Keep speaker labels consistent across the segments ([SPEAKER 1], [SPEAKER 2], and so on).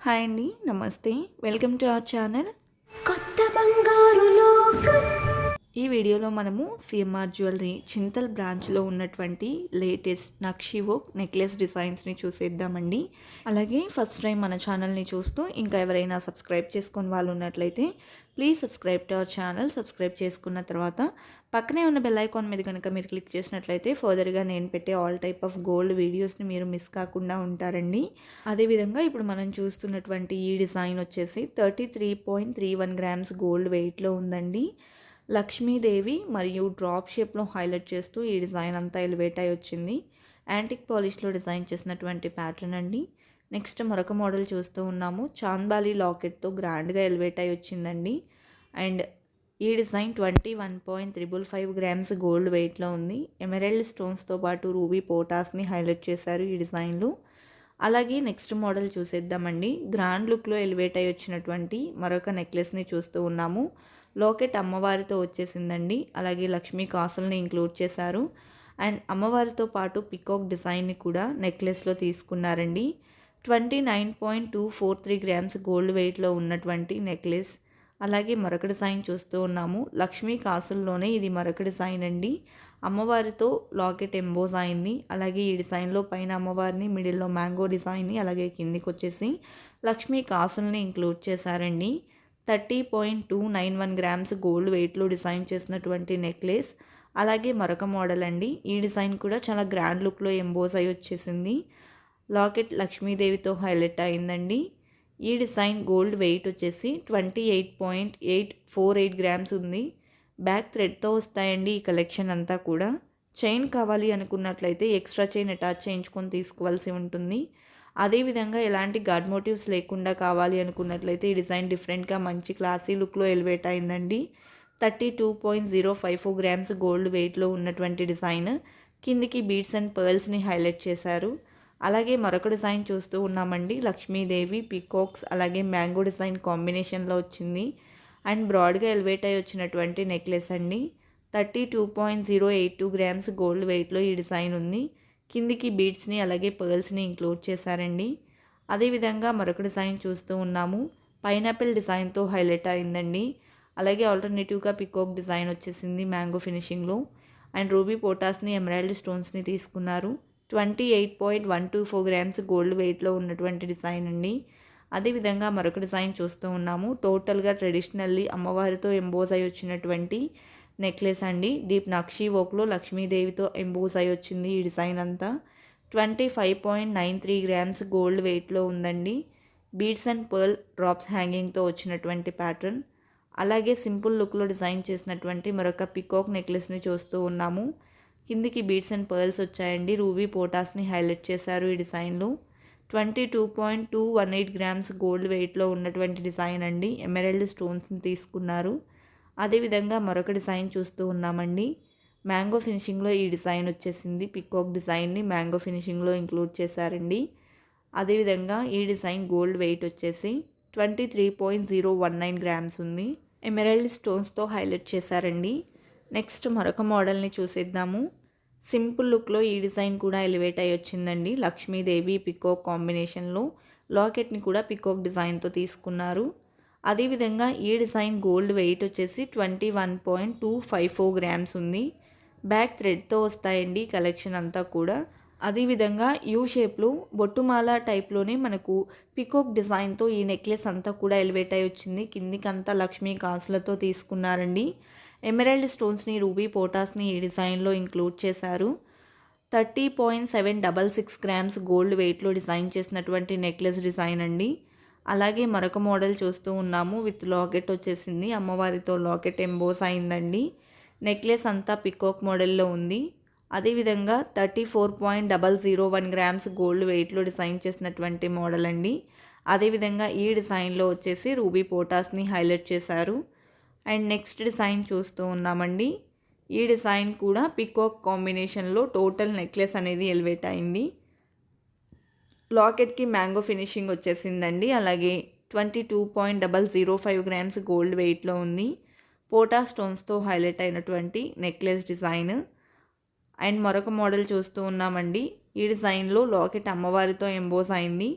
[SPEAKER 1] Hi అండి. నమస్తే. Welcome to our channel.
[SPEAKER 2] కొత్త బంగారు లోకం.
[SPEAKER 1] ఈ వీడియోలో మనము సిఎంఆర్ జ్యువెలరీ చింతల్ బ్రాంచ్లో ఉన్నటువంటి లేటెస్ట్ నక్షి వర్క్ నెక్లెస్ డిజైన్స్ని చూసేద్దామండి. అలాగే ఫస్ట్ టైం మన ఛానల్ని చూస్తూ ఇంకా ఎవరైనా సబ్స్క్రైబ్ చేసుకుని వాళ్ళు ఉన్నట్లయితే please subscribe to our channel. Subscribe చేసుకున్న తర్వాత పక్కనే ఉన్న బెల్ ఐకాన్ మీద కనుక మీరు క్లిక్ చేసినట్లయితే ఫర్దర్గా నేను పెట్టే ఆల్ టైప్ ఆఫ్ గోల్డ్ వీడియోస్ని మీరు మిస్ కాకుండా ఉంటారండి. అదేవిధంగా ఇప్పుడు మనం చూస్తున్నటువంటి ఈ డిజైన్ వచ్చేసి 33.31 గ్రామ్స్ గోల్డ్ వెయిట్లో ఉందండి. లక్ష్మీదేవి మరియు డ్రాప్ షేప్లో హైలైట్ చేస్తూ ఈ డిజైన్ అంతా ఎలివేట్ అయి వచ్చింది. యాంటిక్ పాలిష్లో డిజైన్ చేసినటువంటి ప్యాటర్న్ అండి. నెక్స్ట్ మరొక మోడల్ చూస్తూ ఉన్నాము. చాంద్బాలి లాకెట్తో గ్రాండ్గా ఎలివేట్ అయి వచ్చిందండి. అండ్ ఈ డిజైన్ 21.555 గ్రామ్స్ గోల్డ్ వెయిట్లో ఉంది. ఎమరాల్డ్ స్టోన్స్తో పాటు రూబీ పోటాస్ని హైలైట్ చేశారు ఈ డిజైన్లో. అలాగే నెక్స్ట్ మోడల్ చూసేద్దామండి. గ్రాండ్ లుక్లో ఎలివేట్ అయి వచ్చినటువంటి మరొక నెక్లెస్ని చూస్తూ ఉన్నాము. లాకెట్ అమ్మవారితో వచ్చేసిందండి. అలాగే లక్ష్మీ కాసుల్ని ఇంక్లూడ్ చేశారు. అండ్ అమ్మవారితో పాటు పికాక్ డిజైన్ని కూడా నెక్లెస్లో తీసుకున్నారండి. 29.243 గ్రామ్స్ గోల్డ్ వెయిట్లో ఉన్నటువంటి నెక్లెస్. అలాగే మరొక డిజైన్ చూస్తూ ఉన్నాము. లక్ష్మీ కాసుల్లోనే ఇది మరొక డిజైన్ అండి. అమ్మవారితో లాకెట్ ఎంబోజ్ అయింది. అలాగే ఈ డిజైన్లో పైన అమ్మవారిని, మిడిల్లో మ్యాంగో డిజైన్ని, అలాగే కిందికి వచ్చేసి లక్ష్మీ కాసుల్ని ఇంక్లూడ్ చేశారండి. 30.291 గ్రామ్స్ గోల్డ్ వెయిట్లో డిజైన్ చేసినటువంటి నెక్లెస్. అలాగే మరొక మోడల్ అండి. ఈ డిజైన్ కూడా చాలా గ్రాండ్ లుక్లో ఎంబోజ్ అయి వచ్చేసింది. లాకెట్ లక్ష్మీదేవితో హైలైట్ అయిందండి. ఈ డిజైన్ గోల్డ్ వెయిట్ వచ్చేసి 28.848 గ్రామ్స్ ఉంది. బ్యాక్ థ్రెడ్తో వస్తాయండి ఈ కలెక్షన్ అంతా కూడా. చైన్ కావాలి అనుకున్నట్లయితే ఎక్స్ట్రా చైన్ అటాచ్ చేయించుకొని తీసుకోవాల్సి ఉంటుంది. అదేవిధంగా ఎలాంటి గాడ్ మోటివ్స్ లేకుండా కావాలి అనుకున్నట్లయితే ఈ డిజైన్ డిఫరెంట్గా మంచి క్లాసీ లుక్లో ఎలివేట్ అయిందండి. 32.054 గ్రామ్స్ గోల్డ్ వెయిట్లో ఉన్నటువంటి డిజైన్. కిందికి బీడ్స్ అండ్ పర్ల్స్ని హైలైట్ చేశారు. అలాగే మరొక డిజైన్ చూస్తూ ఉన్నామండి. లక్ష్మీదేవి, పీకాక్స్, అలాగే మ్యాంగో డిజైన్ కాంబినేషన్లో వచ్చింది. అండ్ బ్రాడ్గా ఎలివేట్ అయి వచ్చినటువంటి నెక్లెస్ అండి. 32.082 గ్రామ్స్ గోల్డ్ వెయిట్లో ఈ డిజైన్ ఉంది. కిందికి బీడ్స్ని అలాగే పర్ల్స్ని ఇంక్లూడ్ చేశారండి. అదేవిధంగా మరొక డిజైన్ చూస్తూ ఉన్నాము. పైనాపిల్ డిజైన్తో హైలైట్ అయిందండి. అలాగే ఆల్టర్నేటివ్గా పికాక్ డిజైన్ వచ్చేసింది మ్యాంగో ఫినిషింగ్లో. అండ్ రూబీ పోటాస్ని, ఎమరాల్డ్ స్టోన్స్ని తీసుకున్నారు. 28.124 గ్రామ్స్ గోల్డ్ వెయిట్లో ఉన్నటువంటి డిజైన్ అండి. అదేవిధంగా మరొక డిజైన్ చూస్తూ ఉన్నాము. టోటల్గా ట్రెడిషనల్లీ అమ్మవారితో ఎంబోజ్ అయి వచ్చినటువంటి నెక్లెస్ అండి. డీప్ నక్షి వర్క్లో లక్ష్మీదేవితో ఎంబోజ్ అయి వచ్చింది ఈ డిజైన్ అంతా. 25.93 గ్రామ్స్ గోల్డ్ వెయిట్లో ఉందండి. బీడ్స్ అండ్ పర్ల్ డ్రాప్స్ హ్యాంగింగ్తో వచ్చినటువంటి ప్యాటర్న్. అలాగే సింపుల్ లుక్లో డిజైన్ చేసినటువంటి మరొక పికాక్ నెక్లెస్ని చూస్తూ ఉన్నాము. కిందికి బీడ్స్ అండ్ పర్ల్స్ వచ్చాయండి. రూబీ పోటాస్ని హైలైట్ చేశారు ఈ డిజైన్లో. 22.218 గ్రామ్స్ గోల్డ్ వెయిట్లో ఉన్నటువంటి డిజైన్ అండి. ఎమరాల్డ్ స్టోన్స్ని తీసుకున్నారు. అదేవిధంగా మరొక డిజైన్ చూస్తూ ఉన్నామండి. మ్యాంగో ఫినిషింగ్లో ఈ డిజైన్ వచ్చేసింది. పికాక్ డిజైన్ని మ్యాంగో ఫినిషింగ్లో ఇంక్లూడ్ చేశారండి. అదేవిధంగా ఈ డిజైన్ గోల్డ్ వెయిట్ వచ్చేసి 23.019 గ్రామ్స్ ఉంది. ఎమరాల్డ్ స్టోన్స్తో హైలైట్ చేశారండి. నెక్స్ట్ మరొక మోడల్ని చూసేద్దాము. సింపుల్ లుక్లో ఈ డిజైన్ కూడా ఎలివేట్ అయ్యి వచ్చిందండి. లక్ష్మీదేవి పికాక్ కాంబినేషన్లో లాకెట్ని కూడా పికాక్ డిజైన్తో తీసుకున్నారు. అదేవిధంగా ఈ డిజైన్ గోల్డ్ వెయిట్ వచ్చేసి 21.254 గ్రామ్స్ ఉంది. బ్యాక్ థ్రెడ్తో వస్తాయండి కలెక్షన్ అంతా కూడా. అదేవిధంగా యూ షేప్లో బొట్టుమాల టైప్లోనే మనకు పికాక్ డిజైన్తో ఈ నెక్లెస్ అంతా కూడా ఎలివేట్ అయి వచ్చింది. కిందికంతా లక్ష్మీ కాసులతో తీసుకున్నారండి. ఎమరాల్డ్ స్టోన్స్ని, రూబీ పోటాస్ని ఈ డిజైన్లో ఇంక్లూడ్ చేశారు. 30.766 గ్రామ్స్ గోల్డ్ వెయిట్లో డిజైన్ చేసినటువంటి నెక్లెస్ డిజైన్ అండి. అలాగే మరొక మోడల్ చూస్తూ ఉన్నాము. విత్ లాకెట్ వచ్చేసింది. అమ్మవారితో లాకెట్ ఎంబోస్ అయిందండి. నెక్లెస్ అంతా పికాక్ మోడల్లో ఉంది. అదేవిధంగా 34.001 గ్రామ్స్ గోల్డ్ వెయిట్లో డిజైన్ చేసినటువంటి మోడల్ అండి. అదేవిధంగా ఈ డిజైన్లో వచ్చేసి రూబీ పోటాస్ని హైలైట్ చేశారు. అండ్ నెక్స్ట్ డిజైన్ చూస్తూ ఉన్నామండి. ఈ డిజైన్ కూడా పికాక్ కాంబినేషన్లో టోటల్ నెక్లెస్ అనేది ఎలివేట్ అయింది. లాకెట్కి మ్యాంగో ఫినిషింగ్ వచ్చేసిందండి. అలాగే 22.005 గ్రామ్స్ గోల్డ్ వెయిట్లో ఉంది. పోటా స్టోన్స్తో హైలైట్ అయినటువంటి నెక్లెస్ డిజైన్. అండ్ మరొక మోడల్ చూస్తూ ఉన్నామండి. ఈ డిజైన్లో లాకెట్ అమ్మవారితో ఎంబోస్ అయింది.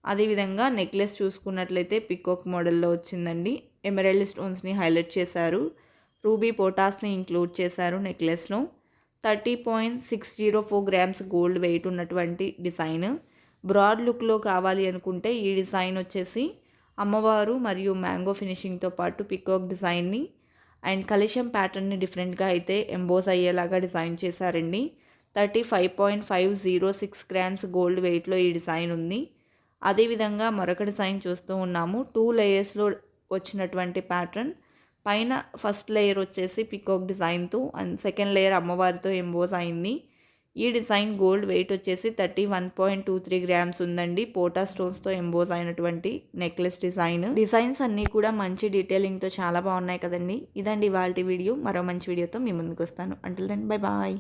[SPEAKER 1] అదేవిధంగా నెక్లెస్ చూసుకున్నట్లయితే పికాక్ మోడల్లో వచ్చిందండి. ఎమరాల్డ్ స్టోన్స్ని హైలైట్ చేశారు. రూబీ పోటాస్ని ఇంక్లూడ్ చేశారు నెక్లెస్లో. 30.604 గ్రామ్స్ గోల్డ్ వెయిట్ ఉన్నటువంటి డిజైన్. బ్రాడ్ లుక్లో కావాలి అనుకుంటే ఈ డిజైన్ వచ్చేసి అమ్మవారు మరియు మ్యాంగో ఫినిషింగ్తో పాటు పికాక్ డిజైన్ని అండ్ కలిషం ప్యాటర్న్ని డిఫరెంట్గా అయితే ఎంబోస్ అయ్యేలాగా డిజైన్ చేశారండి. 35.506 గ్రామ్స్ గోల్డ్ వెయిట్లో ఈ డిజైన్ ఉంది. అదేవిధంగా మరొక డిజైన్ చూస్తూ ఉన్నాము. 2 లేయర్స్లో వచ్చినటువంటి ప్యాటర్న్. పైన ఫస్ట్ లేయర్ వచ్చేసి పికాక్ డిజైన్తో అండ్ సెకండ్ లేయర్ అమ్మవారితో ఎంబోస్ అయింది. ఈ డిజైన్ గోల్డ్ వెయిట్ వచ్చేసి 31.23 గ్రామ్స్ ఉందండి. పోటా స్టోన్స్తో ఎంబోస్ అయినటువంటి నెక్లెస్ డిజైన్స్ అన్నీ కూడా మంచి డీటెయిలింగ్తో చాలా బాగున్నాయి కదండి. ఇదండి ఇవాల్టి వీడియో. మరో మంచి వీడియోతో మీ ముందుకు వస్తాను. Until then bye bye.